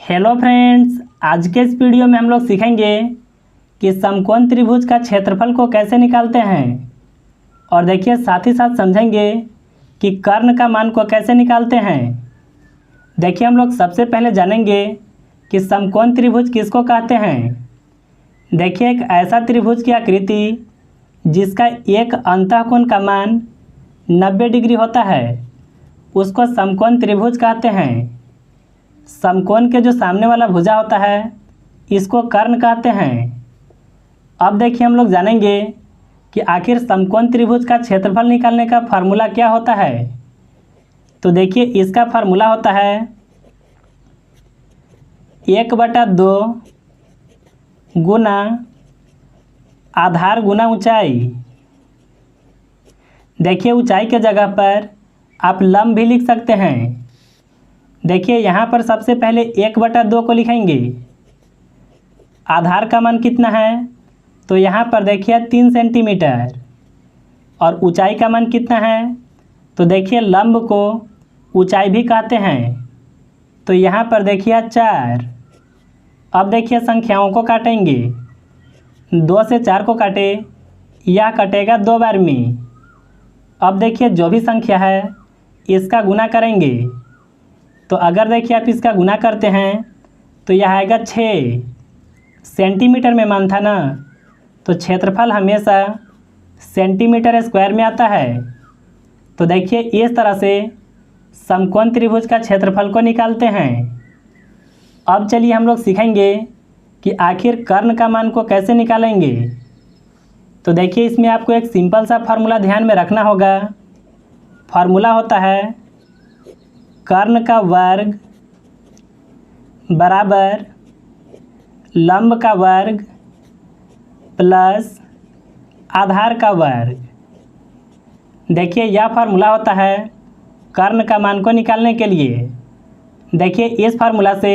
Hello friends, आज के इस वीडियो में हम लोग सीखेंगे कि समकोण त्रिभुज का क्षेत्रफल को कैसे निकालते हैं। और देखिए साथ ही साथ समझेंगे कि कर्ण का मान को कैसे निकालते हैं। देखिए हम लोग सबसे पहले जानेंगे कि समकोण त्रिभुज किसको कहते हैं। देखिए एक ऐसा त्रिभुज की आकृति जिसका एक अंतःकोण का मान 90 डिग्री होता है उसको समकोण त्रिभुज कहते हैं। समकोण के जो सामने वाला भुजा होता है इसको कर्ण कहते हैं। अब देखिए हम लोग जानेंगे कि आखिर समकोण त्रिभुज का क्षेत्रफल निकालने का फार्मूला क्या होता है। तो देखिए इसका फार्मूला होता है 1/2 गुना आधार गुना ऊंचाई। देखिए ऊंचाई के जगह पर आप लंब भी लिख सकते हैं। देखिए यहाँ पर सबसे पहले 1/2 को लिखेंगे। आधार का मान कितना है, तो यहाँ पर देखिए 3 सेंटीमीटर। और ऊंचाई का मान कितना है, तो देखिए लंब को ऊंचाई भी कहते हैं, तो यहाँ पर देखिए 4। अब देखिए संख्याओं को काटेंगे। 2 से 4 को काटे, यह कटेगा 2 बार में। अब देखिए जो भी संख्या है इसका गुना करेंगे। तो अगर देखिए आप इसका गुना करते हैं तो यह आएगा 6 सेंटीमीटर में मान था ना, तो क्षेत्रफल हमेशा सेंटीमीटर स्क्वायर में आता है। तो देखिए इस तरह से समकोण त्रिभुज का क्षेत्रफल को निकालते हैं। अब चलिए हम लोग सीखेंगे कि आखिर कर्ण का मान को कैसे निकालेंगे। तो देखिए इसमें आपको एक सिंपल सा फार्मूला ध्यान में रखना होगा। फार्मूला होता है कर्ण का वर्ग बराबर लंब का वर्ग प्लस आधार का वर्ग। देखिए यह फार्मूला होता है कर्ण का मान को निकालने के लिए। देखिए इस फार्मूला से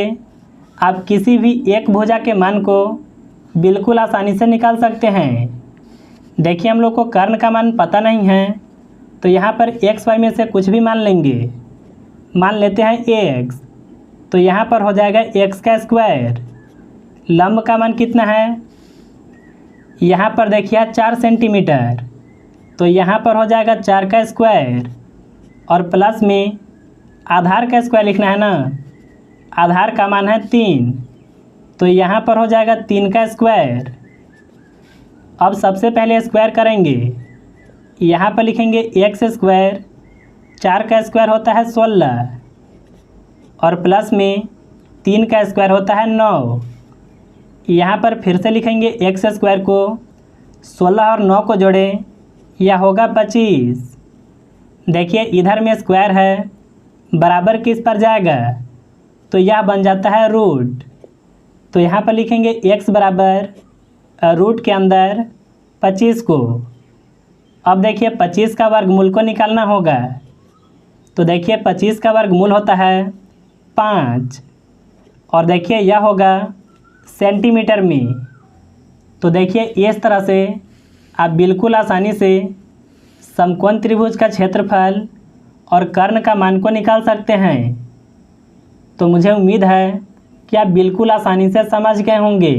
आप किसी भी एक भुजा के मान को बिल्कुल आसानी से निकाल सकते हैं। देखिए हम लोग को कर्ण का मान पता नहीं है, तो यहाँ पर एक्स वाई में से कुछ भी मान लेंगे। मान लेते हैं x, तो यहाँ पर हो जाएगा x का स्क्वायर। लंब का मान कितना है, यहाँ पर देखिए 4 सेंटीमीटर, तो यहाँ पर हो जाएगा 4 का स्क्वायर। और प्लस में आधार का स्क्वायर लिखना है ना, आधार का मान है 3, तो यहाँ पर हो जाएगा 3 का स्क्वायर। अब सबसे पहले स्क्वायर करेंगे। यहाँ पर लिखेंगे x स्क्वायर, 4 का स्क्वायर होता है 16 और प्लस में 3 का स्क्वायर होता है 9। यहाँ पर फिर से लिखेंगे x स्क्वायर को, 16 और 9 को जोड़ें, यह होगा 25। देखिए इधर में स्क्वायर है, बराबर किस पर जाएगा, तो यह बन जाता है रूट। तो यहाँ पर लिखेंगे x बराबर रूट के अंदर 25 को। अब देखिए 25 का वर्गमूल को निकालना होगा। तो देखिए 25 का वर्गमूल होता है 5 और देखिए यह होगा सेंटीमीटर में। तो देखिए इस तरह से आप बिल्कुल आसानी से समकोण त्रिभुज का क्षेत्रफल और कर्ण का मान को निकाल सकते हैं। तो मुझे उम्मीद है कि आप बिल्कुल आसानी से समझ गए होंगे।